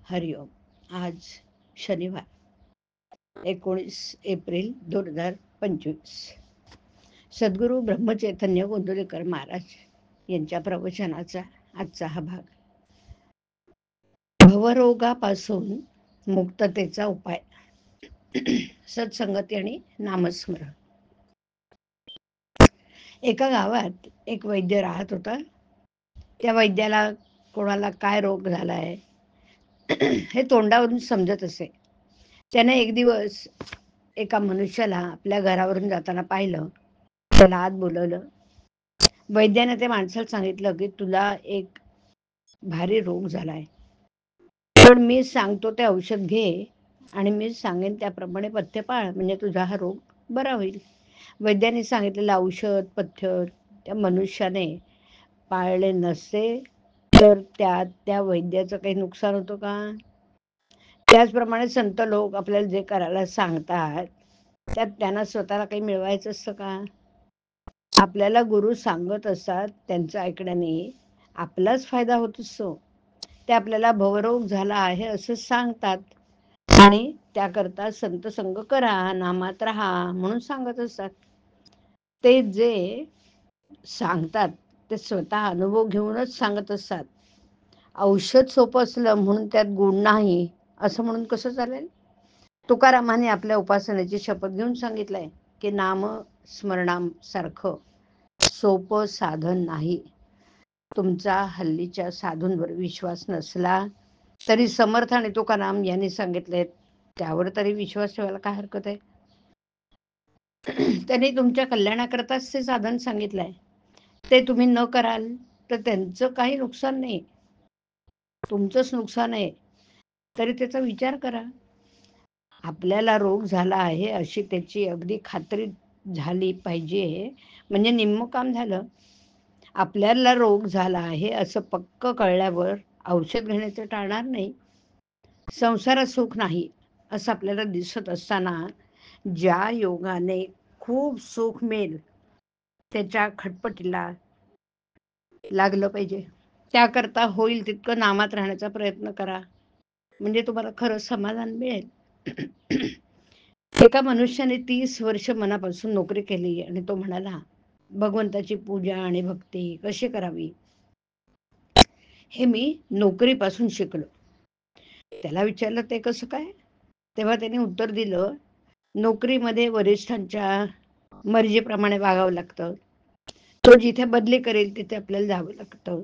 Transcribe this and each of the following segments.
हरिओम. आज शनिवार 19 एप्रिल 2025. सद्गुरू ब्रह्मचैतन्य गोंदवलेकर महाराज यांच्या प्रवचनाचा आजचा हा भाग. भवरोगापासून मुक्ततेचा उपाय. सत्संगती आणि नामस्मरण. एका गावात एक वैद्य राहत होता. त्या वैद्याला कोणाला काय रोग झालाय हे तोंडावरून समजत असे. त्याने एक दिवस एका मनुष्याला आपल्या घरावरून जाताना पाहिलं. त्याला आत बोलवलं. वैद्याने ते माणसाला सांगितलं की तुला एक भारी रोग झालाय, पण मी सांगतो ते औषध घे आणि मी सांगेन त्याप्रमाणे पथ्य पाळ, म्हणजे तुझा हा रोग बरा होईल. वैद्याने सांगितलेलं औषध पथ्य त्या मनुष्याने पाळले नसते तर त्या वैद्याचं काही नुकसान होतं का? त्याचप्रमाणे संत लोक आपल्याला जे करायला सांगतात त्यात त्यांना स्वतःला काही मिळवायचं असतं का? आपल्याला गुरु सांगत असतात, त्यांचं ऐकण्याने आपलाच फायदा होत असतो. ते आपल्याला भवरोग झाला आहे असं सांगतात आणि त्याकरता संत संग करा, नामात राहा म्हणून सांगत असतात. ते जे सांगतात ते स्वतः अनुभव घेऊनच सांगत असतात. औषध सोपं असलं म्हणून त्यात गुण नाही असं म्हणून कसं चालेल? तुकारामाने आपल्या उपासनेची शपथ घेऊन सांगितलंय की नाम स्मरणासारखं सोपं साधन नाही. तुमचा हल्लीच्या साधूंवर विश्वास नसला तरी समर्थ आणि तुकाराम यांनी सांगितले त्यावर तरी विश्वास ठेवायला काय हरकत आहे? त्यांनी तुमच्या कल्याणाकरताच ते साधन सांगितलंय. ते तुम्ही न कराल तर त्यांचं काही नुकसान नाही, तुमचंच नुकसान आहे. तरी त्याचा विचार करा. आपल्याला रोग झाला आहे अशी त्याची अगदी खात्री झाली पाहिजे, म्हणजे निम्म काम झालं. आपल्याला रोग झाला आहे असं पक्क कळल्यावर औषध घेण्याचं टाळणार नाही. संसारात सुख नाही असं आपल्याला दिसत असताना ज्या योगाने खूप सुख मिळेल त्याच्या खटपटीला लागलं पाहिजे. त्याकरता होईल तितकं नामात राहण्याचा प्रयत्न करा, म्हणजे तुम्हाला खरं समाधान मिळेल. एका मनुष्याने 30 वर्ष मनापासून नोकरी केली आणि तो म्हणाला भगवंताची पूजा आणि भक्ती कशी करावी हे मी नोकरीपासून शिकलो. त्याला विचारलं ते कसं काय? तेव्हा त्याने उत्तर दिलं, नोकरीमध्ये वरिष्ठांच्या मर्जीप्रमाणे वागावं लागतं. तो जिथे बदली करेल तिथे आपल्याला जावं लागतं.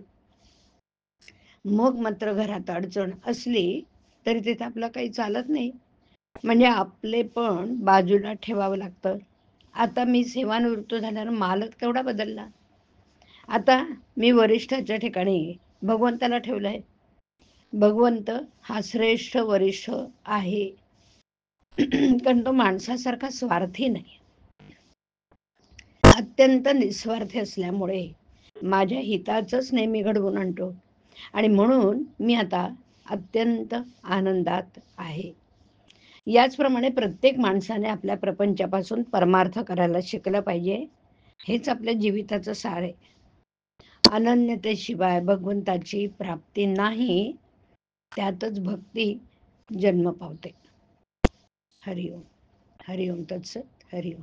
मग मात्र घरात अडचण असली तरी तिथे आपलं काही चालत नाही, म्हणजे आपले पण बाजूला ठेवावं लागतं. आता मी सेवानिवृत्त झाल्यावर मालक तेवढा बदलला. आता मी वरिष्ठाच्या ठिकाणी भगवंताला ठेवलंय. भगवंत हा श्रेष्ठ वरिष्ठ आहे, कारण तो माणसासारखा स्वार्थी नाही, अत्यंत निस्वार्थी असल्यामुळे माझ्या हिताचंच नेहमी घडवून आणतो आणि म्हणून मी आता अत्यंत आनंदात आहे. याचप्रमाणे प्रत्येक माणसाने आपल्या प्रपंचापासून परमार्थ करायला शिकलं पाहिजे. हेच आपल्या जीविताचं सार आहे. अनन्यतेशिवाय भगवंताची प्राप्ती नाही, त्यातच भक्ती जन्म पावते. हरिओम. हरिओम तत्सत. हरिओम.